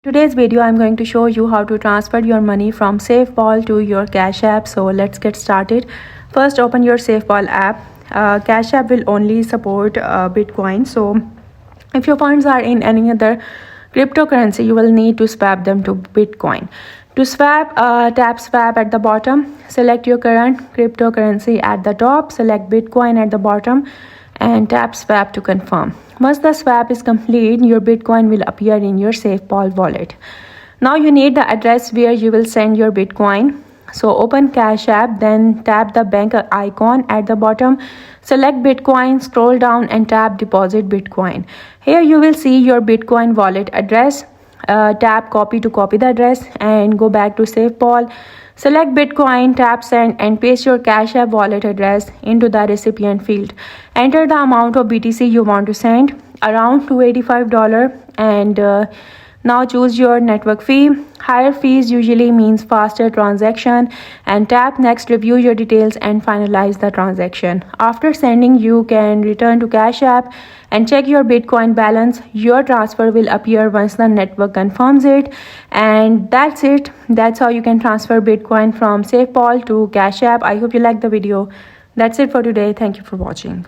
Today's video I'm going to show you how to transfer your money from SafePal to your Cash App. So let's get started. First, open your SafePal app. Cash App will only support Bitcoin. So if your funds are in any other cryptocurrency, you will need to swap them to Bitcoin. To swap, tap swap at the bottom. Select your current cryptocurrency at the top. Select Bitcoin at the bottom and tap swap to confirm. Once the swap is complete, your Bitcoin will appear in your SafePal wallet. Now you need the address where you will send your Bitcoin. So open Cash App, then tap the bank icon at the bottom. Select Bitcoin, scroll down and tap deposit Bitcoin. Here you will see your Bitcoin wallet address. Tap copy to copy the address and go back to SafePal. Select Bitcoin, tap send and paste your Cash App wallet address into the recipient field. Enter the amount of BTC you want to send, around $285, and now choose your network fee. Higher fees usually means faster transaction, and tap next, review your details and finalize the transaction. After sending, you can return to Cash App and check your Bitcoin balance. Your transfer will appear once the network confirms it. And that's it. That's how you can transfer Bitcoin from SafePal to Cash App. I hope you liked the video. That's it for today. Thank you for watching.